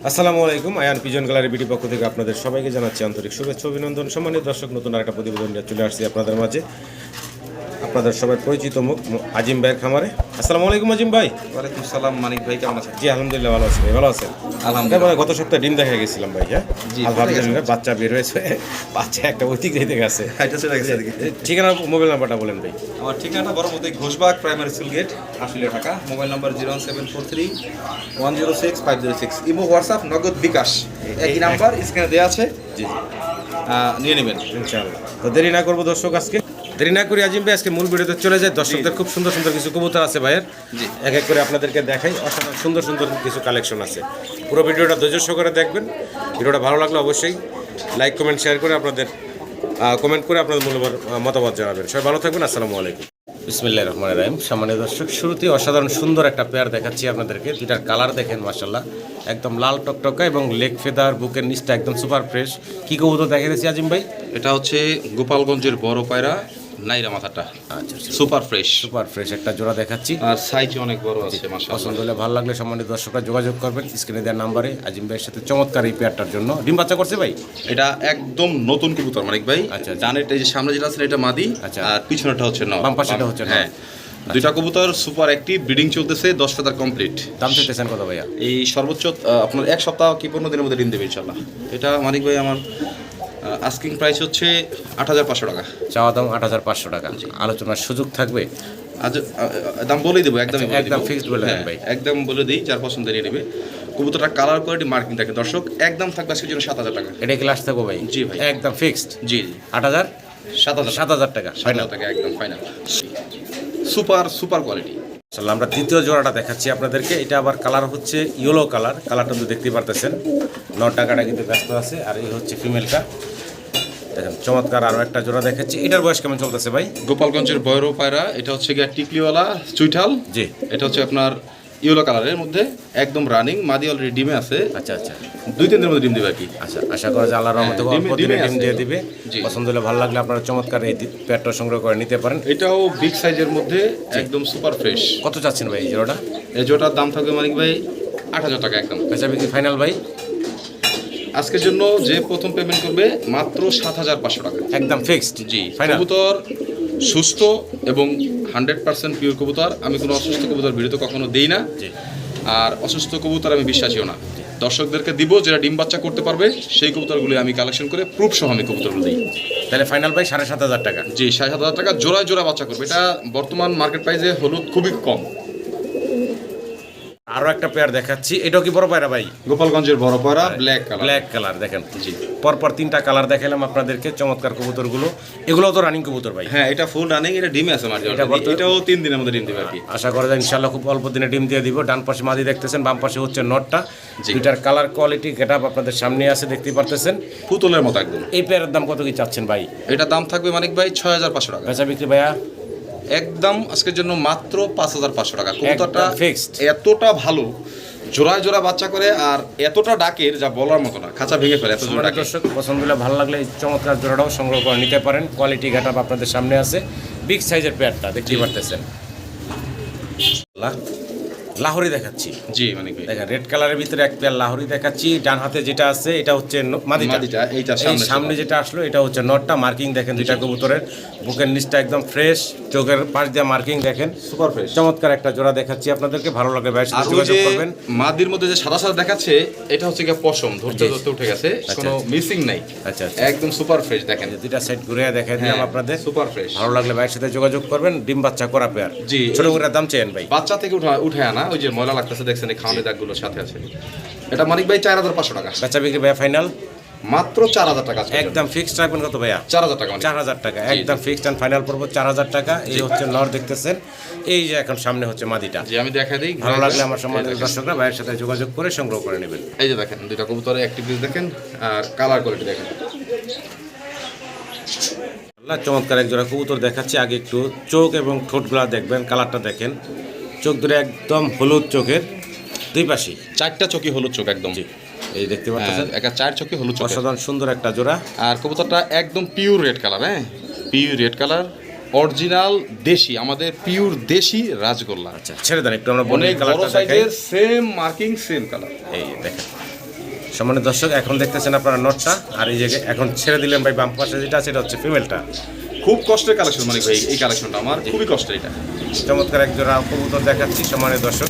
আসসালামু আলাইকুম। Ayaan pigeon gallery BD পক্ষ থেকে আপনাদের সবাইকে জানাচ্ছি আন্তরিক শুভেচ্ছা অভিনন্দন। সম্মানিত দর্শক, নতুন আরেকটা প্রতিবেদন নিয়ে চলে আসছি আপনাদের মাঝে। আপনাদের সবাই পরিচিত মুখ আজিম ভাইয়ের খামারে। আসসালামু আলাইকুম আজিম ভাই। ওয়ালাইকুম সালাম মানিক ভাই, কেমন আছেন? জি আলহামদুলিল্লাহ ভালো আছি ভাই। ভালো আছেন? আলহামদুলিল্লাহ। গত সপ্তাহে ডিম দেখা গেছিলাম ভাই। হ্যাঁ জি, আলহামদুলিল্লাহ বাচ্চা বের হয়েছে। বাচ্চা একটা অতিক রেতে গেছে। এটা চলে গেছে এদিকে। ঠিকানা মোবাইল নাম্বারটা বলেন ভাই। আমার ঠিকানা Baromati Ghoshbag primary school gate, Ashulia, Dhaka. Mobile number 01743106506। Imo, WhatsApp, Nagad, bKash একই নাম্বার স্ক্রিনে দেওয়া আছে। জি নিয়ে নেবেন ইনশাআল্লাহ। তো দেরি না করবো দর্শক, দেরি না করি আজিম ভাই আজকে মূল ভিডিওতে চলে যায়। দর্শকদের খুব সুন্দর সুন্দর কিছু কবুতর আছে ভাইয়ের, এক এক করে আপনাদেরকে দেখাই। অসাধারণ সুন্দর সুন্দর কিছু কালেকশন আছে। পুরো ভিডিওটা ধৈর্য সহকারে দেখবেন। ভিডিওটা ভালো লাগলে অবশ্যই লাইক কমেন্ট শেয়ার করে আপনাদের কমেন্ট করে আপনাদের মূল্যবান মতামত জানাবেন। সবাই ভালো থাকবেন। আসসালামু আলাইকুম। বিসমিল্লাহির রহমানির রহিম। সম্মানিত দর্শক, শুরুতেই অসাধারণ সুন্দর একটা পেয়ার দেখাচ্ছি আপনাদেরকে। দুটার কালার দেখেন মাশাআল্লাহ, একদম লাল টকটকা এবং লেগ ফেদার, বুকের নিচটা একদম সুপার ফ্রেশ। কি কবুতর দেখা দিয়েছি আজিম ভাই? এটা হচ্ছে গোপালগঞ্জের বড় পায়রা নাইরা মাথাটা। আচ্ছা সুপার ফ্রেশ, সুপার ফ্রেশ একটা জোড়া দেখাচ্ছি। আর সাইজ অনেক বড় আছে মাশাআল্লাহ। পছন্দ হলে ভালো লাগলে সম্মানিত দর্শকরা যোগাযোগ করবেন স্ক্রিনে দেওয়ার নাম্বারে আজিম ভাইয়ের সাথে। চমৎকার এই পেয়ারটার জন্য ডিম বাচ্চা করছে ভাই। এটা একদম নতুন কবুতর মানিক ভাই। আচ্ছা। ডানের এই যে সামনে যেটা আছে এটা মাদি, আচ্ছা। আর পিছনেরটা হচ্ছে নর। বাম পাশেটা হচ্ছে নর। হ্যাঁ, দুইটা কবুতর সুপার অ্যাক্টিভ, ব্রিডিং চলতেছে, 10 ফেদার কমপ্লিট। দাম চাইতেছেন কত ভাইয়া? এই সর্বোচ্চ আপনার এক সপ্তাহ কি 15 দিনের মধ্যে ডিম দেবে ইনশাল্লাহ। এটা মানিক ভাই আমার আস্কিং প্রাইস হচ্ছে 8,500 টাকা। চাওয়া দাম 8,500 টাকা। আলোচনার সুযোগ থাকবে? আজ দাম বলেই দেবো, একদম একদম ফিক্সড বলে দেন ভাই। একদম বলে দিই, যার পছন্দ নিয়ে নেবে। কবুতরটা কালার কোয়ালিটি মার্কিং থাকে দর্শক, একদম থাকবে আজকের জন্য 7,000 টাকা। এটা কি লাস্ট থাকবো ভাই? জি ভাই, একদম ফিক্সড। জি 8,000 7,000 7,000 টাকা ফাইনাল টাকা, একদম ফাইনাল। Super super quality. আসলে আমরা দ্বিতীয় জোড়াটা দেখাচ্ছি আপনাদেরকে। এটা আবার কালার হচ্ছে ইয়েলো কালার। কালারটা তো দেখতেই পারতেছেন। 9 টাকাটা কিন্তু ব্যস্ত আছে। আর এই হচ্ছে ফিমেলটা, দেখেন চমৎকার। আরও একটা জোড়া দেখাচ্ছি। এটার বয়স কেমন চলতেছে ভাই? গোপালগঞ্জের বয়রো পায়রা। এটা হচ্ছে গিয়ে টিকলিওয়ালা চুইঠাল। জি, এটা হচ্ছে আপনার ইয়েলো কালারের মধ্যে, একদম রানিং। মাদি অলরেডি ডিমে আছে। আচ্ছা আচ্ছা। 2-3 দিনের মধ্যে ডিম দেবে আর কি। আচ্ছা, আশা করা যায় আল্লাহর রহমতে অল্প দিনে ডিম দিয়ে দিবে। জি। পছন্দ হলে ভালো লাগলে আপনারা চমৎকার এই পেয়ারটা সংগ্রহ করে নিতে পারেন। এটাও বিগ সাইজের মধ্যে, একদম সুপার ফ্রেশ। কত চাচ্ছেন ভাই এই জোড়াটা? এই জোটার দাম থাকবে মানিক ভাই 8,000 টাকা একদম। বেচা বিক্রি ফাইনাল ভাই? আজকের জন্য যে প্রথম পেমেন্ট করবে মাত্র 7,500 টাকা একদম ফিক্সড। জি। ফাইনাল। কবুতর সুস্থ এবং 100% পিওর কবুতর। আমি কোনো অসুস্থ কবুতর ভিডিওতে কখনো দেই না, জি। আর অসুস্থ কবুতর আমি বিশ্বাসীও না। দর্শকদেরকে দিব যারা ডিম বাচ্চা করতে পারবে, সেই কবুতরগুলি আমি কালেকশন করে প্রুফ সহ আমি কবুতরগুলো দিই। তাহলে ফাইনাল ভাই 7,500 টাকা। জি, 7,500 টাকা জোড়ায় জোড়া বাচ্চা করবে। এটা বর্তমান মার্কেট প্রাইসে হলুদ খুবই কম। আরো একটা পেয়ার দেখাচ্ছি। এটাও কি বড় পায়রা ভাই? গোপালগঞ্জের বড় পায়রা, ব্ল্যাক কালার। ব্ল্যাক কালার দেখেন। জি। পরপর 3টা কালার দেখালাম আপনাদেরকে, চমৎকার কবুতরগুলো। এগুলোও তো রানিং কবুতর ভাই? হ্যাঁ, এটা ফুল রানিং। এটা ডিমে আছে মাঝে। এটাও 3 দিনের মধ্যে ডিম দেবে আর কি। আশা করা যায় ইনশাআল্লাহ খুব অল্প দিনে ডিম দিয়ে দিব। ডান পাশে মাদি দেখতেছেন, বাম পাশে হচ্ছে নটটা। দুইটার কালার কোয়ালিটি গেটআপ আপনাদের সামনে আছে, দেখতেই পারতেছেন পুতুলের মতো একদম। এই পেয়ারের দাম কত কি চাচ্ছেন ভাই? এটা দাম থাকবে মানিক ভাই 6,500 টাকা। বেচা বিক্রি ভাইয়া? একদম আজকের জন্য মাত্র 5,500 টাকা। কবুতরটা ফিক্সড। এতটা ভালো, জোড়ায় জোড়া বাচ্চা করে, আর এতটা ডাকের যা বলার মতো না। খাঁচা ভেঙে ফেলে এত জোড়া ডাকে। দর্শক পছন্দ হলে ভালো লাগলে এই চমৎকার জোড়াটাও সংগ্রহ করে নিতে পারেন। কোয়ালিটি গেটআপ আপনাদের সামনে আছে। বিগ সাইজের পেয়ারটা দেখতেই পারতেছেন। লাহোরি দেখাচ্ছি। জি মানিক ভাই, দেখেন রেড কালারের ভিতরে এক পেয়ার লাহোরি দেখাচ্ছি। ডান হাতে যেটা আছে এটা হচ্ছে মাদিটা। এইটা এই সামনে যেটা আসলো এটা হচ্ছে নটটা। মার্কিং দেখেন দুইটা কবুতরের। বুকের নিচটা একদম ফ্রেশ, চোখের পাশ দিয়ে মার্কিং দেখেন, সুপার ফ্রেশ। চমৎকার একটা জোড়া দেখাচ্ছি আপনাদেরকে। ভালো লাগে ভাইয়ের সাথে যোগাযোগ করবেন। মাদির মধ্যে যে সাদা সাদা দেখাচ্ছে, এটা হচ্ছে গিয়ে পশম ধরতে ধরতে উঠে গেছে, কোনো মিসিং নাই। আচ্ছা আচ্ছা। একদম সুপার ফ্রেশ দেখেন। দুইটা সাইড ঘুরে দেখাই দিলাম আপনাদের। Super fresh. ভালো লাগলে ভাইয়ের সাথে যোগাযোগ করবেন। ডিম বাচ্চা করা পেয়ার। জি। ছোট করে দাম চেয়েন ভাই? বাচ্চা থেকে উঠে আনা, ওই যে ময়লা লাগতেছে দেখছেন, এই খাওয়ানোর দাগগুলোর সাথে আছে। এটা মানিক ভাই 4,500 টাকা। বেচা বিক্রি ভাইয়া ফাইনাল? মাত্র 4,000 টাকা। একদম ফিক্সড রাখবেন কত ভাইয়া? 4,000 টাকা। 4,000 টাকা একদম ফিক্সড এন্ড ফাইনাল পড়বো 4,000 টাকা। এই হচ্ছে নর দেখতেছেন, এই যে এখন সামনে হচ্ছে মাদিটা। জি, আমি দেখা দিই। ভালো লাগলে আমার সম্মানিত দর্শকরা ভাইয়ের সাথে যোগাযোগ করে সংগ্রহ করে নেবেন। এই যে দেখেন দুইটা কবুতরের অ্যাক্টিভিটিস দেখেন, আর কালার কোয়ালিটি দেখেন। চমৎকার এক জোড়া কবুতর দেখাচ্ছি। আগে একটু চোখ এবং ঠোঁটগুলা দেখবেন, কালারটা দেখেন। চোখ ধরে একদম হলুদ চোখের, দুই পাশে 4টা চোখই হলুদ চোখ একদম। জি, এই দেখতে পাচ্ছেন একটা 4 চোখই হলুদ চোখ। অসাধারণ সুন্দর একটা জোড়া। আর কবুতরটা একদম পিওর রেড কালার। হ্যাঁ, পিওর রেড কালার, অরিজিনাল দেশি, আমাদের পিওর দেশি রাজগোল্লা। আচ্ছা ছেড়ে দেন একটু, আমরা অনেক বড় সাইজের, সেম মার্কিং, সেম কালার। এই দেখেন সম্মানিত দর্শক, এখন দেখতেছেন আপনারা নটটা, আর এই যে এখন ছেড়ে দিলেন ভাই বাম পাশে যেটা, সেটা হচ্ছে ফিমেলটা। খুব কষ্টের কালেকশন মানিক ভাই, এই কালেকশনটা আমার খুবই কষ্টের। এটা চমৎকার এক জোড়া কবুতর দেখাচ্ছি সম্মানিত দর্শক,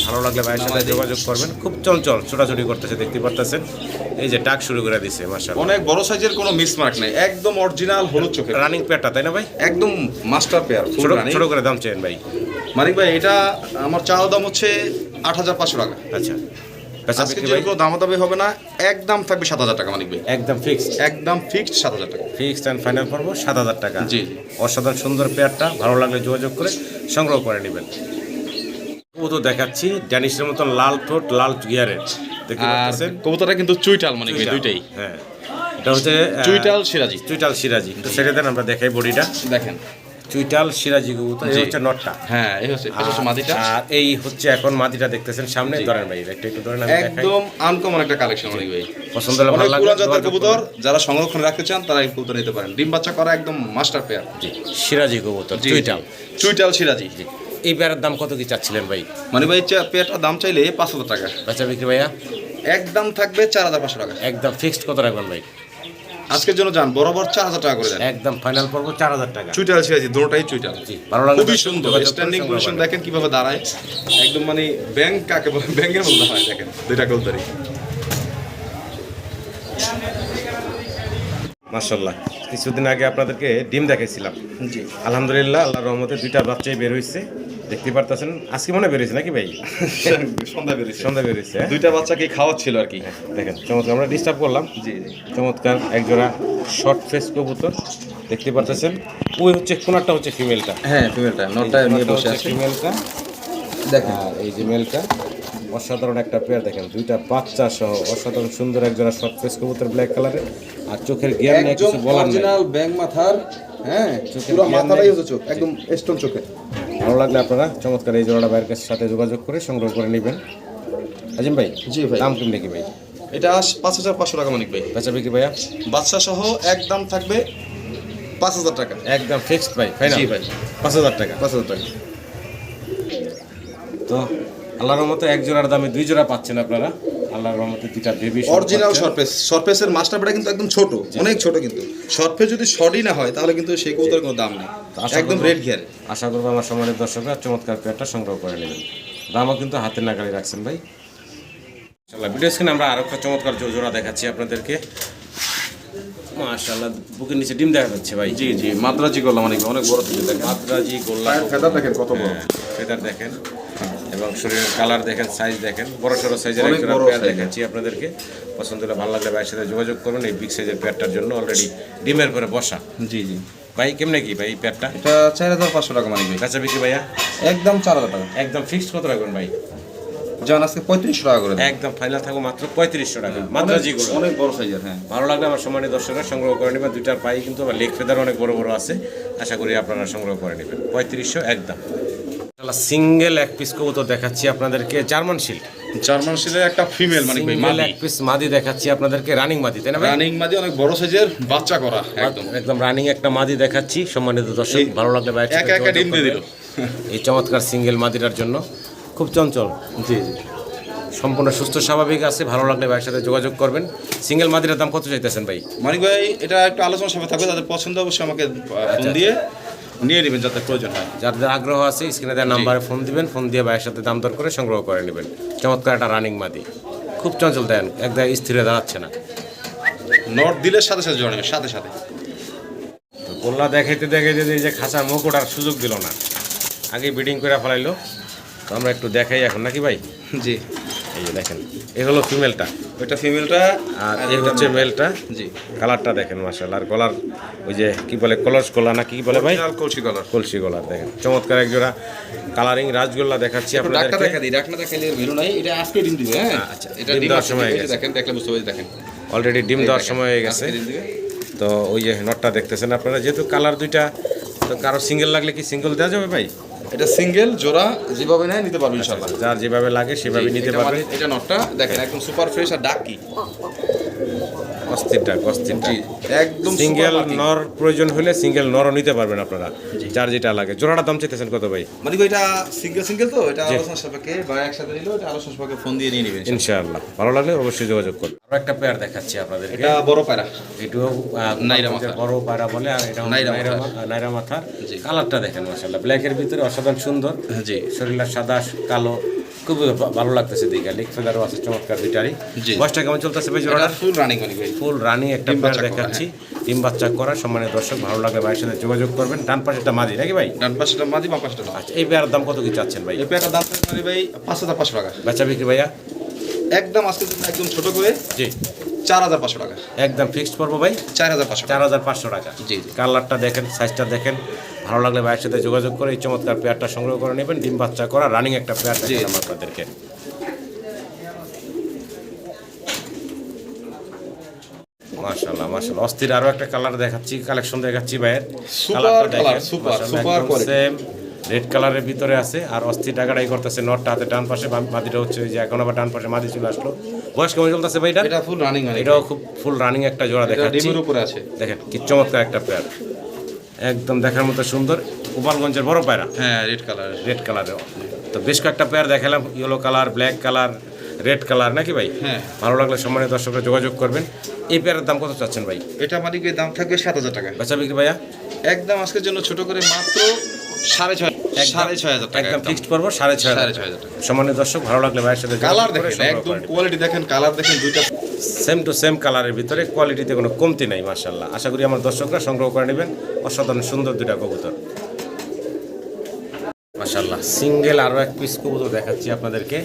ভালো লাগলে ভাইয়ের সাথে যোগাযোগ করবেন। খুব চঞ্চল, ছোটাছুটি করতেছে, দেখতে পারতেছেন। এই যে ডাক শুরু করে দিছে মাশাআল্লাহ, অনেক বড় সাইজের, কোনো মিসমার্ক নেই, একদম অরিজিনাল হলুদ চোখের রানিং পেয়ারটা, তাই না ভাই? একদম মাস্টার পেয়ার, ফুল ছোট রানিং। ছোট করে দাম চেয়েন ভাই। মানিক ভাই এটা আমার চাওয়া দাম হচ্ছে ৮৫০০ টাকা। আচ্ছা, বেচা আজকে বিক্রি যে ভাই কোনো দামাদামি হবে না, একদম থাকবে ৭০০০ টাকা মানিক ভাই, একদম ফিক্সড, একদম ফিক্সড ৭০০০ টাকা। ফিক্সড অ্যান্ড ফাইনাল করবো ৭,০০০ টাকা। জি জি। অসাধারণ সুন্দর পেয়ারটা, ভালো লাগলে যোগাযোগ করে সংগ্রহ করে নেবেন। কবুতর দেখাচ্ছি ড্যানিশের মতন লাল ঠোঁট, লাল গিয়ারের, দেখতে আর পাচ্ছেন। কবুতরটা কিন্তু চুইটাল মানিক ভাই, দুইটাই হ্যাঁ, এটা হচ্ছে চুইটাল সিরাজি। চুইটাল সিরাজি। তো সেটা দেন আমরা দেখাই বডিটা। দেখেন চুইটাল সিরাজি কবুতর, এই জি। হচ্ছে নটটা। হ্যাঁ, এই হচ্ছে এটা হচ্ছে মাদিটা। আর এই হচ্ছে এখন মাদিটা দেখতেছেন সামনে, ধরেন ভাই একটু একটু ধরেন, আমি দেখাই। একদম আনকমন একটা কালেকশন মানিক ভাই, পছন্দ হলে ভালো অনেক লাগবে পুরান জাতের যোগাযোগ কবুতর, করবেন। যারা সংরক্ষণ রাখতে চান তারা এই কবুতর নিতে পারেন। ডিম বাচ্চা করা একদম মাস্টার পেয়ার। জি, সিরাজি কবুতর, চুইটাল। চুইটাল সিরাজি। এই পেয়ারের দাম কত কি চাচ্ছিলেন ভাই? মানে ভাই পেয়ারটার দাম চাইলে ৫০০০ টাকা, বেচা বিক্রি ভাইয়া একদম থাকবে ৪৫০০ টাকা। একদম ফিক্সড কত রাখবেন ভাই? আজকের জন্য যান বরাবর ৪০০০ টাকা করে দেন। একদম ফাইনাল পড়বো ৪,০০০ টাকা। চুইটাল সিরাজি, দুটোটাই চুইটাল। জি, ভালো লাগবে। খুবই সুন্দর স্ট্যান্ডিং পজিশন, দেখেন কিভাবে দাঁড়ায়, একদম মানে ব্যাংক কাকে বলে, ব্যাংকের মতো দাঁড়ায়, দেখেন দুইটা কবুতরই। মাশাআল্লাহ, কিছুদিন আগে আপনাদেরকে ডিম দেখাইছিলাম। জি আলহামদুলিল্লাহ, আল্লাহর রহমতে দুইটা বাচ্চাই বের হয়েছে, দেখতে পারতেছেন। আজকে মনে বের হয়েছে নাকি ভাই? সন্ধ্যা বেরিয়েছে, সন্ধ্যা বের হয়েছে। দুইটা বাচ্চাকে খাওয়াচ্ছিল আর কি। দেখেন চমৎকার, আমরা ডিস্টার্ব করলাম। জি জি। চমৎকার একজোড়া শর্ট ফেস কবুতর, দেখতে পারতেছেন। ওই হচ্ছে কোনারটা হচ্ছে ফিমেলটা। হ্যাঁ, ফিমেলটা নটটা নিয়ে বসে আছে। ফিমেলটা দেখেন আর এই যে মেলটা, অসাধারণ একটা পেয়ার। দেখেন দুইটা বাচ্চা সহ অসাধারণ সুন্দর একজোড়া শর্ট ফেস কবুতর, ব্ল্যাক কালারের। আর চোখের জ্ঞান নিয়ে একদম কিছু বলার নাই। অরিজিনাল ব্যাং মাথার, হ্যাঁ চোখের পুরো জ্ঞান মাথাটাই নেই। হচ্ছে চোখ, একদম স্টোন চোখে। ভালো লাগলে আপনারা চমৎকার এই জোড়াটা ভাইয়ের সাথে যোগাযোগ করে সংগ্রহ করে নেবেন। আজিম ভাই, জি ভাই। দাম কেমন কি ভাই? এটা ৫৫০০ টাকা মানিক ভাই। বেচা বিক্রি ভাইয়া বাচ্চা সহ একদম থাকবে ৫০০০ টাকা। একদম ফিক্সড ভাই, ফাইনাল। জি ভাই। ৫,০০০ টাকা। ৫০০০ টাকা। তো আল্লাহর রহমতে এক জোড়ার দামে দুই জোড়া পাচ্ছেন আপনারা। আল্লাহর রহমতে দুইটা বেবি অরিজিনাল শর্টফেস, শর্টফেসের মাস্টার পেটা কিন্তু একদম ছোট, অনেক ছোট, কিন্তু শর্টফেস যদি শর্টই না হয় তাহলে কিন্তু সেই কবুতরের কোনো দাম নেই, একদম রেড গিয়ার। আশা করবো আমার সম্মানিত দর্শকরা চমৎকার পেয়ারটা সংগ্রহ করে নেবেন। দামও কিন্তু হাতের নাগালে রাখছেন ভাই। মাশাআল্লাহ, ভিডিও স্ক্রিনে আমরা আরো একটা চমৎকার জোড়া দেখাচ্ছি আপনাদেরকে। মাশাআল্লাহ, বুকের নিচে ডিম দেখা যাচ্ছে ভাই। জি জি, মাদ্রাজি গোল্লা মানে অনেক বড় থেকে দেখেন, মাদ্রাজি গোল্লা, ফেদার দেখেন কত বড়, ফেদার দেখেন এবং শরীরের কালার দেখেন, সাইজ দেখেন, বড় সড়ো সাইজের অনেক একটা বড় পেয়ার size। দেখাচ্ছি আপনাদেরকে। পছন্দ হলে ভালো লাগলে ভাইয়ের সাথে যোগাযোগ করবেন। এই বিগ সাইজের পেয়ারটার জন্য অলরেডি ডিমের করে বসা। জি জি। ভাই কেমনে কি ভাই এই পেয়ারটা? এটা ৪৫০০ টাকা মানিক ভাই, বেচা বিক্রি ভাইয়া একদম ৪০০০ টাকা। একদম ফিক্সড কত রাখবেন ভাই? জান আজকে ৩৫০০ টাকা করে দেন। একদম ফাইনাল থাকবো মাত্র ৩৫০০ টাকা। মাদ্রাজি গোল্লা অনেক বড় সাইজের। হ্যাঁ, ভালো লাগলে আমার সম্মানিত দর্শকরা সংগ্রহ করে নেবেন। দুইটার পাই কিন্তু আবার লেগ ফেদার অনেক বড় বড় আছে, আশা করি আপনারা সংগ্রহ করে নেবেন। ৩৫০০ একদম। সিঙ্গেল এক পিস কবুতর দেখাচ্ছি আপনাদেরকে, জার্মান শিল্ড। জার্মান শিলের একটা ফিমেল মানিক ভাই, সিঙ্গেল মাদি, এক পিস মাদি দেখাচ্ছি আপনাদেরকে, রানিং মাদি, তাই না ভাই? রানিং মাদি, অনেক বড় সাইজের, বাচ্চা করা একদম। একদম রানিং একটা মাদি দেখাচ্ছি সম্মানিত দর্শক। ভালো লাগলে ভাই একা একা ডিম দিয়ে দিল। এই চমৎকার সিঙ্গেল মাদিটার জন্য, খুব চঞ্চল, জি জি। সম্পূর্ণ সুস্থ স্বাভাবিক আছে। ভালো লাগলে ভাইয়ের সাথে যোগাযোগ করবেন। সিঙ্গেল মাদিটার দাম কত চাইতেছেন ভাই? মানিক ভাই এটা একটু আলোচনা সভা থাকবে, তাদের পছন্দ অবশ্যই আমাকে ফোন দিয়ে নিয়ে নেবেন যাতে প্রয়োজন হয়। যাদের আগ্রহ আছে স্ক্রিনে দেওয়া নাম্বারে ফোন দিবেন, ফোন দিয়ে ভাইয়ের সাথে দাম দর করে সংগ্রহ করে নেবেন। চমৎকার একটা রানিং মাদি, খুব চঞ্চল, দেন একদম স্থিরে দাঁড়াচ্ছে না। নট দিলে সাথে সাথে জড়াবে, সাথে সাথে। তো গোল্লা দেখাইতে দেখাইতে এই যে খাঁচার মুখ ওঠার সুযোগ দিল না, আগে বিডিং করে ফেলাইলো। তো আমরা একটু দেখাই এখন নাকি ভাই? জি, এই যে দেখেন, এই হলো ফিমেলটা, ওইটা ফিমেলটা আর এই হচ্ছে মেলটা। জি, কালারটা দেখেন মাশাআল্লাহ। আর গলার ওই যে কি বলে, কলস গলা না কি বলে ভাই? কলসি কালার। কলসি গলার দেখেন, চমৎকার এক জোড়া কালারিং রাজগোল্লা দেখাচ্ছি ডাকটা আপনাদেরকে। দেখা দিই, ডাকনা দেখাইলে ভ্যালু নাই, এটা আজকে ডিম দিবে। হ্যাঁ আচ্ছা, এটা ডিম ডিম দেওয়ার আসছে, সময় হয়ে এই যে গেছে। দেখেন, দেখলে বুঝতে পারছি, দেখেন অলরেডি ডিম দেওয়ার সময় হয়ে গেছে। আজকে ডিম দিবে। তো ওই যে নটটা দেখতেছেন আপনারা, যেহেতু কালার দুইটা, তো কারো সিঙ্গেল লাগলে কি সিঙ্গেল দেওয়া যাবে ভাই? এটা সিঙ্গেল জোড়া যেভাবে নেয় নিতে পারবে ইনশাআল্লাহ। যার যেভাবে লাগে সেভাবে নিতে পারবে। এটা নটটা দেখেন একদম সুপার ফ্রেশ, আর ডাক কি অস্থির টাক, অস্থির টাক। জি একদম সিঙ্গেল super marking। নর প্রয়োজন হলে সিঙ্গেল নরও নিতে পারবেন আপনারা, যার যেটা লাগে। জোড়াটার দাম চাইতেছেন কত ভাই? মানে এটা সিঙ্গেল তো এটা আলোচনা সাপেক্ষে বা একসাথে নিলো এটা আলোচনা সাপেক্ষে ফোন দিয়ে নিয়ে নেবেন। ইনশাআল্লাহ ভালো লাগলে অবশ্যই যোগাযোগ করুন। আরো একটা পেয়ার দেখাচ্ছি আপনাদেরকে, এটা বড় পায়রা, এটাও নাইরা মাথা। বড় পায়রা বলে, আর এটা নাইরা নাইরা মাথা। জি। কালারটা দেখেন মাশাআল্লাহ, ব্ল্যাকের ভিতরে অসাধারণ সুন্দর। জি শরীরটা সাদা কালো, খুব ভালো লাগতেছে দেখে। লেগ ফেদারও আছে চমৎকার দুইটারই। জি। বয়সটা কেমন চলতেছে ভাই এটা জোড়াটা? ফুল রানিং মানে ভাই। ফুল রানি একটা ডিম পেয়ার বাচ্চা করা, দেখাচ্ছি, ডিম বাচ্চা করা। সম্মানিত দর্শক, ভালো লাগলে ভাইয়ের সাথে যোগাযোগ করবেন। ডান পাশেটা মাদি নাকি ভাই? ডান পাশটা মাদি বাম পাশটা না। আচ্ছা, এই পেয়ারের দাম কত কি চাচ্ছেন ভাই? এই পেয়ারটার দাম মানে ভাই 5500 টাকা। বেচা বিক্রি ভাইয়া? একদম আজকে জন্য একদম ছোট করে জি 4500 টাকা। একদম ফিক্সড করবো ভাই, 4500 টাকা। 4500 টাকা। জি জি। কালারটা দেখেন, সাইজটা দেখেন, ভালো লাগলে ভাইয়ের সাথে যোগাযোগ করে এই চমৎকার পেয়ারটা সংগ্রহ করে নেবেন। ডিম বাচ্চা করা রানিং একটা পেয়ার দেখালাম আপনাদেরকে। মাশাআল্লাহ মাশাআল্লাহ, অস্থির আরো একটা কালার দেখাচ্ছি, কালেকশন দেখাচ্ছি ভাইয়ের। Super colour, super quality. Same red কালারের ভিতরে আছে, আর অস্থির টাকাটাই করতেছে। নটটা হাতে ডান পাশে, মাদিটা হচ্ছে ওই যে এখন আবার ডান পাশে মাদি চলে আসলো। বয়স কেমন চলতেছে ভাই এটা? এটা ফুল রানিং মানে এটাও খুব ফুল রানিং একটা জোড়া এটা দেখাচ্ছি। ডিমের উপরে আছে। দেখেন কি চমৎকার একটা পেয়ার, একদম দেখার মতো সুন্দর। গোপালগঞ্জের বড় পায়রা, হ্যাঁ রেড কালার। রেড কালারের। তো বেশ কয়েকটা পেয়ার দেখালাম, yellow colour, black colour, red colour নাকি ভাই? হ্যাঁ। ভালো লাগলে সম্মানিত দর্শকরা যোগাযোগ করবেন। এই পেয়ারের দাম কত চাচ্ছেন ভাই? এটা মানে কি দাম থাকবে 7000 টাকা। বেচা বিক্রি ভাইয়া? একদম আজকের জন্য ছোট করে মাত্র 6500 টাকা। একদম ফিক্সড করবো 6500 টাকা। সম্মানিত দর্শক, ভালো লাগলে ভাইয়ের সাথে কালার দেখেন, একদম কোয়ালিটি দেখেন, কালার দেখেন, দুইটা সেম টু সেম কালারের ভিতরে, কোয়ালিটিতে কোনো কমতি নাই মাশাআল্লাহ। আশা করি আমার দর্শকরা সংগ্রহ করে নেবেন। অসাধারণ সুন্দর দুইটা কবুতর মাশাআল্লাহ। সিঙ্গেল আরও এক পিস কবুতর দেখাচ্ছি আপনাদেরকে।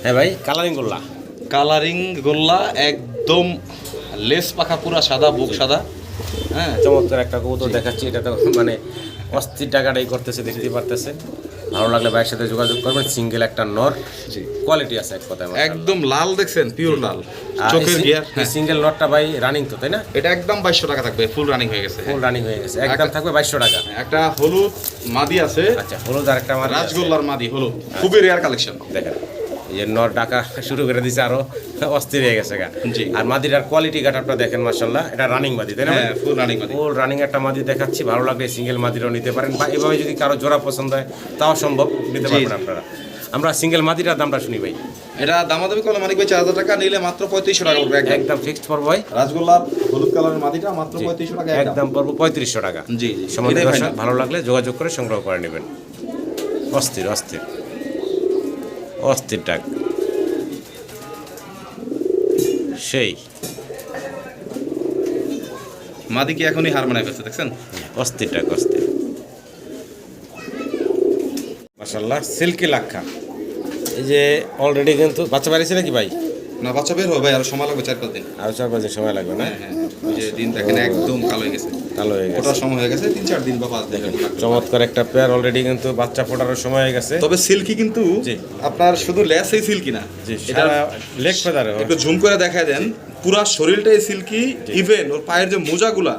হ্যাঁ ভাই, কালারিং গোল্লা। কালারিং গোল্লা, একদম লেস পাখা পুরা সাদা, বুক সাদা। হ্যাঁ চমৎকার একটা কবুতর দেখাচ্ছি। এটা তো মানে অস্থির টাকাটাই করতেছে, দেখতেই পারতেছেন। ভালো লাগলে ভাইয়ের সাথে যোগাযোগ করবেন। সিঙ্গেল একটা নর, জি কোয়ালিটি আছে এক কথায়। একদম লাল দেখছেন, পিওর লাল, চোখের গিয়ার। এই সিঙ্গেল নটটা ভাই রানিং তো, তাই না? এটা একদম 2200 টাকা থাকবে, ফুল রানিং হয়ে গেছে। ফুল রানিং হয়ে গেছে, একদম থাকবে 2200 টাকা। একটা হলুদ মাদি আছে, আচ্ছা, হলুদ আর একটা আমার রাজগোল্লার মাদি হলুদ, খুবই রেয়ার কালেকশন। দেখেন এই যে নর ডাকা শুরু করে দিছে, আরো অস্থির হয়ে গেছে গা। জি। আর মাদিটার কোয়ালিটি গাটারটা দেখেন মাশাআল্লাহ, এটা রানিং মাদি, তাই না? হ্যাঁ ফুল রানিং মাদি। ফুল রানিং একটা মাদি দেখাচ্ছি। ভালো লাগলে সিঙ্গেল মাদিটাও নিতে পারেন, বা এভাবে যদি কারো জোড়া পছন্দ হয় তাও সম্ভব, নিতে পারবেন আপনারা। আমরা সিঙ্গেল মাদিটার দামটা শুনি ভাই। এটা দামাদামি করলে মানিক ভাই 4000 টাকা, নিলে মাত্র 3500 টাকা পড়বে। একদম ফিক্সড পড়বো ভাই। রাজগোল্লার হলুদ কালারের মাদিটা মাত্র 3500 টাকা একদম পড়বো 3500 টাকা। জি জি। সম্মানিত এটাই দর্শক, final। ভালো লাগলে যোগাযোগ করে সংগ্রহ করে নেবেন। অস্থির অস্থির অস্থির টাক, সেই মাদি কি এখনই হার মানায় ফেলছে দেখছেন? অস্থির টাক, অস্থির মাশাআল্লাহ। সিল্কি লাক্ষা, এই যে অলরেডি কিন্তু বাচ্চা বাড়িছে নাকি ভাই? না বাচ্চা বের হবে ভাই, আর সময় লাগবে 4-5 দিন। আরো 4-5 দিন সময় লাগবে না? হ্যাঁ হ্যাঁ, ওই যে দিন দেখেন একদম কালো হয়ে গেছে, কালো হয়ে গেছে। ওটার সময় হয়ে গেছে 3-4 দিন বা 5 দিন লাগবে। চমৎকার একটা পেয়ার, অলরেডি কিন্তু বাচ্চা ফোটানোর সময় হয়ে গেছে। তবে সিল্কি কিন্তু জি। আপনার শুধু লেসই সিল্কি না, জি, এটা সারা লেগ ফেদারে একটু ঝুম করে দেখায় দেন, পুরা শরীরটাই সিল্কি, ইভেন ওর পায়ের যে মোজাগুলা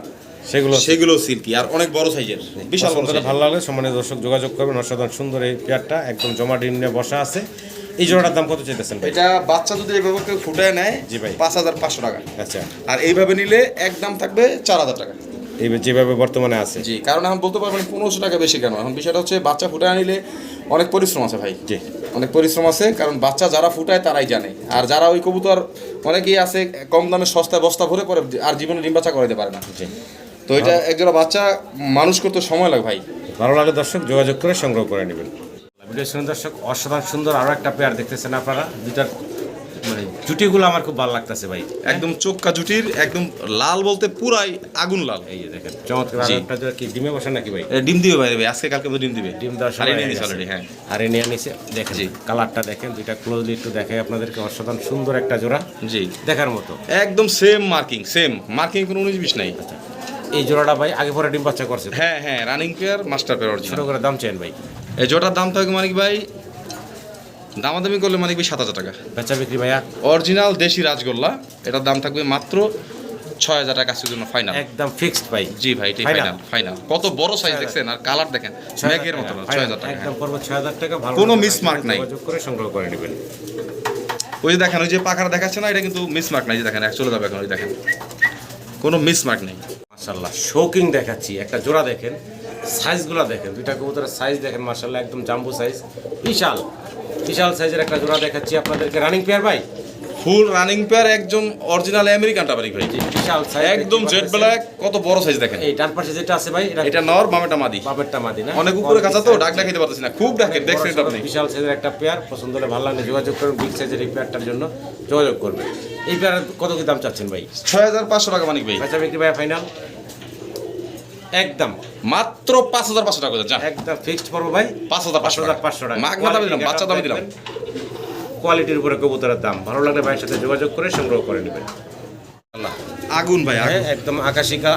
সেগুলো সিল্কি, আর অনেক বড় সাইজের, বিশাল বড় সাইজের। ভালো লাগলে সম্মানিত দর্শক যোগাযোগ করবেন। অসাধারণ সুন্দর এই পেয়ারটা, একদম জমা ডিম নিয়ে বসা আছে। এই জোড়াটার দাম কত চাইতেছেন ভাই? এটা বাচ্চা যদি এইভাবে কেউ ফুটায় নেয়, জি ভাই, 5500 টাকা। আচ্ছা, আর এইভাবে নিলে একদম থাকবে 4000 টাকা। এই যেভাবে বর্তমানে আছে। জি, কারণ এখন বলতে পারবেন 1500 টাকা বেশি কেন, এখন বিষয়টা হচ্ছে বাচ্চা ফুটায় নিলে অনেক পরিশ্রম আছে ভাই। জি, অনেক পরিশ্রম আছে, কারণ বাচ্চা যারা ফুটায় তারাই জানে। আর যারা ওই কবুতর অনেকেই আছে কম দামে সস্তায় বস্তা ভরে পরে, আর জীবনে ডিম বাচ্চা করাতে পারে না। জি, তো এটা একজোড়া বাচ্চা মানুষ করতে সময় লাগে ভাই। ভালো লাগলে দর্শক যোগাযোগ করে সংগ্রহ করে নেবেন। ভিডিও শুনে দর্শক, অসাধারণ সুন্দর আরো একটা পেয়ার দেখতেছেন আপনারা। দুটার মানে জুটিগুলো আমার খুব ভালো লাগতেছে ভাই, একদম চোক্কা জুটির, একদম লাল বলতে পুরাই আগুন লাল। এই যে দেখেন চমৎকার আরো একটা জোড়া। কি ডিমে বসে নাকি ভাই? ডিম দিবে ভাই, আজকে কালকে তো ডিম দিবে। ডিম দেওয়ার আরে সময় নিয়ে হয়ে নিছে গেছে। already, হ্যাঁ। আরে নিয়ে নিছে, দেখেন জি। কালারটা দেখেন, দুইটা ক্লোজলি একটু দেখাই আপনাদেরকে। অসাধারণ সুন্দর একটা জোড়া, জি দেখার মতো। একদম সেম মার্কিং, সেম মার্কিং, কোনো 19-20 নাই। এই জোড়াটা ভাই আগে পরে ডিম বাচ্চা করছে, হ্যাঁ হ্যাঁ, রানিং পেয়ার, মাস্টার পেয়ার ছোট অরিজিনাল। করে দাম চেন ভাই। এই জোটার দাম থাকবে মানিক ভাই, দামাদামি করলে মানিক ভাই 7000 টাকা। বেচা বিক্রি ভাইয়া? অরিজিনাল দেশি রাজগোল্লা, এটার দাম থাকবে মাত্র 6000 টাকা আজকের জন্য ফাইনাল। একদম ফিক্সড ভাই। জি ভাই, এটাই Final? Final, final. কত বড় সাইজ দেখছেন, আর কালার দেখেন, ম্যাগের মতো, 6000 টাকা। একদম করবো 6000 টাকা। ভালো কোনো লাগলে মিসমার্ক নাই। যোগাযোগ করে সংগ্রহ করে নেবেন। ওই যে দেখেন ওই যে পাখাটা দেখাচ্ছে না, এটা কিন্তু মিসমার্ক নাই, যে দেখেন এক চলে যাবে এখন, ওই দেখেন কোনো মিসমার্ক নেই। মাশাআল্লাহ শৌকিং দেখাচ্ছি, একটা জোড়া দেখেন, সাইজগুলো দেখেন, দুইটা কবুতরের সাইজ দেখেন মাশাআল্লাহ একদম জাম্বো সাইজ, বিশাল বিশাল সাইজের একটা জোড়া দেখাচ্ছি আপনাদেরকে। রানিং পেয়ার ভাই, ফুল রানিং পেয়ার, একদম অরিজিনাল আমেরিকান টাবারিক ভাই, বিশাল সাইজ একদম জেড ব্ল্যাক, কত বড় সাইজ দেখেন। এই ডান পাশে যেটা আছে ভাই এটা নর, বামেটা মাদি, বাপেরটা মাদি না, অনেক উপরে কাঁচা তো ডাক দেখাইতে পারতেছি না, খুব ডাকে দেখছেন আপনি। বিশাল সাইজের একটা পেয়ার, পছন্দ হলে ভালো লাগলে যোগাযোগ করুন, বিগ সাইজের এই পেয়ারটার জন্য যোগাযোগ করবেন। এই পেয়ার কত কি দাম চাচ্ছেন ভাই? 6500 টাকা মানিক ভাই। বেচা বিক্রি ভাই ফাইনাল একদম মাত্র 5500 টাকা যা, একদম ফিক্সড পড়বো ভাই 5500 টাকা। মাগনা দামে দিলাম, বাচ্চা দামে দিলাম। কোয়ালিটির উপরে কবুতরের দাম, ভালো লাগলে ভাইয়ের সাথে যোগাযোগ করে সংগ্রহ করে নেবেন। আল্লাহ আগুন ভাই, আগুন। একদম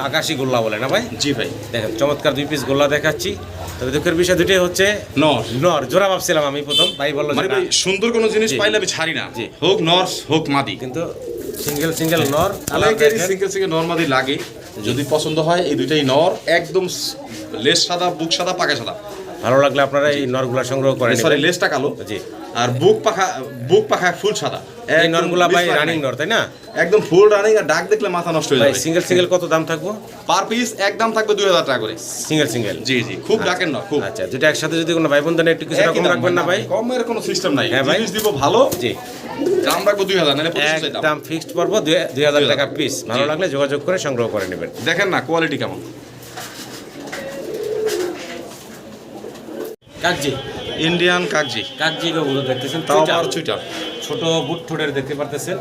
আকাশি গোল্লা বলে না ভাই? জি ভাই, দেখেন চমৎকার 2 পিস গোল্লা দেখাচ্ছি। তবে দুঃখের বিষয় দুটোই হচ্ছে নর। নর জোড়া ভাবছিলাম আমি প্রথম, ভাই বললো যে মানে না, ভাই সুন্দর কোনো জিনিস জি। পাইলে আমি ছাড়ি না, জি। হোক নর হোক মাদি, কিন্তু সিঙ্গেল নর অনেকেরই সিঙ্গেল নর মাদি লাগে। যদি পছন্দ হয় এই দুইটাই নর, একদম লেস সাদা, বুক সাদা, পাকা সাদা। ভালো লাগলে আপনারা এই নরগুলা সংগ্রহ করেন। সরি, লেসটা কালো, জি। আর বুক পাখা ফুল সাদা। এই নরগুলা ভাই রানিং নর তাই না? একদম ফুল রানিং, আর ডাক দেখলে মাথা নষ্ট হয়ে ভাই যাবে। সিঙ্গেল কত দাম থাকবো? পার পিস একদম থাকবে 2000 টাকা করে। সিঙ্গেল জি জি, খুব ডাকেন না, খুব। আচ্ছা, দুটো একসাথে যদি কোনো ভাই বোনদের একটু কিছুটা একই কম দাম রাখবেন না ভাই? কমের কোনো সিস্টেম নাই, হ্যাঁ ভাই। জিনিস দিব ভালো, জি, দাম রাখবো 2000, নাহলে 2500 দাম। একদম ফিক্সড পড়বো 2000 টাকা পিস। ভালো জি। লাগলে যোগাযোগ করে সংগ্রহ করে নেবেন। দেখেন না কোয়ালিটি কেমন। কাকজি ইন্ডিয়ান কাগজি, কবুতর দেখতেছেন, তাও চুইটাল। আবার চুইটাল। ছোট বুট ঠোঁটের দেখতে পারতেছেন।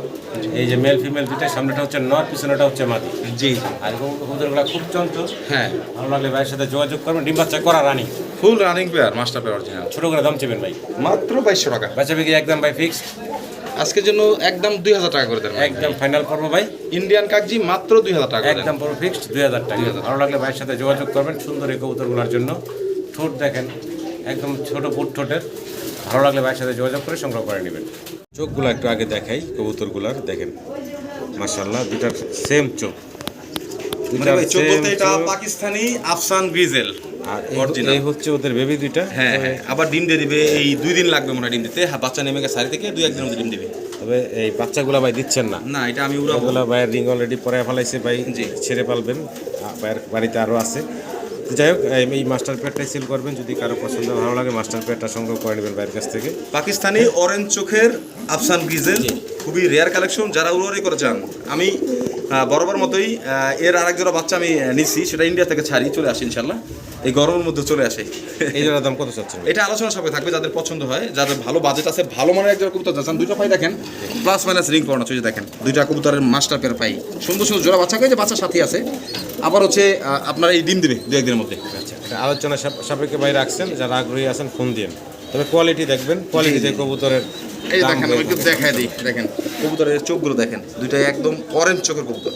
এই যে মেল ফিমেল দুইটা, সামনেটা হচ্ছে নর, পিছনেটা হচ্ছে মাদি। জি আর কবুতরগুলো খুব চঞ্চল। হ্যাঁ, ভালো লাগলে ভাইয়ের সাথে যোগাযোগ করবেন। ডিম বাচ্চা করা রানি, full running pair, master pair original. ছোট করে দাম চেবেন ভাই? মাত্র 2200 টাকা। বাচ্চা বিক্রি একদম ভাই ফিক্সড, আজকের জন্য একদম 2000 টাকা করে দেন। একদম ফাইনাল পড়বো ভাই। ইন্ডিয়ান কাগজি মাত্র 2000 টাকা করে দেন। একদম পুরো ফিক্সড 2000 টাকা। ভালো লাগলে ভাইয়ের সাথে যোগাযোগ করবেন। সুন্দর এই কবুতরগুলোর জন্য ঠোঁট দেখেন, একদম ছোট বুট ঠোঁটের। ভালো লাগলে ভাইয়ের সাথে যোগাযোগ করে সংগ্রহ করে নেবেন। চোখগুলো একটু আগে দেখাই কবুতরগুলার, দেখেন মাশাআল্লাহ দুটার সেম চোখ। মানে ভাই 14তে এটা পাকিস্তানি আফসান গ্রিজেল আর অরিজিনাল। এই হচ্ছে ওদের বেবি দুইটা। হ্যাঁ হ্যাঁ, আবার ডিম দিয়ে দিবে, এই 2 দিন লাগবে মনে হয় ডিম দিতে। হ্যাঁ, বাচ্চা নেমে গেছে সারি থেকে, 2-1 দিনের মধ্যে ডিম দিবে। তবে এই বাচ্চাগুলা ভাই দিচ্ছেন না, না, এটা আমি উড়াবো। ওগুলা ভাইয়ের রিং অলরেডি পরে ফেলাইছে ভাই, জি। ছেড়ে পালবেন। ভাইয়ের বাড়িতে আরও আছে। তো যাই হোক, এই মাস্টার পেয়ারটাই সেল করবেন। যদি কারো পছন্দ ভালো লাগে মাস্টার পেয়ারটা সংগ্রহ করে নেবেন ভাইয়ের কাছ থেকে। পাকিস্তানি অরেঞ্জ চোখের আফসান গ্রিজেল, খুবই রেয়ার কালেকশন। যারা উড়ারি করে চান, আমি বরাবর মতোই এর আরেক জোড়া বাচ্চা আমি নিচ্ছি, সেটা ইন্ডিয়া থেকে ছাড়ি চলে আসে ইনশাল্লাহ, এই গরমের মধ্যে চলে আসে। এই জোড়ার দাম কত চাচ্ছেন? এটা আলোচনা সাপেক্ষে থাকবে, যাদের পছন্দ হয়, যাদের ভালো বাজেট আছে, ভালো মানের এক জোড়া কবুতর যাচ্ছেন, দুটো পাই দেখেন প্লাস মাইনাস রিং করানো আছে, দেখেন দুইটা কবুতরের মাস্টার পেয়ার পাই, সুন্দর সুন্দর জোড়া বাচ্চা যে বাচ্চার সাথে আছে। আবার হচ্ছে আপনার এই ডিম দিবে 2-1 দিনের মধ্যে। আচ্ছা, এটা আলোচনা সাপেক্ষে ভাই রাখছেন, যারা আগ্রহী আছেন ফোন দিন। তবে কোয়ালিটি দেখবেন, কোয়ালিটিতে কবুতরের এই দাম দেখেন, আমি বের একটু করবেন। দেখাই দিই, দেখেন কবুতরের চোখগুলো দেখেন, দুইটাই একদম অরেঞ্জ চোখের কবুতর।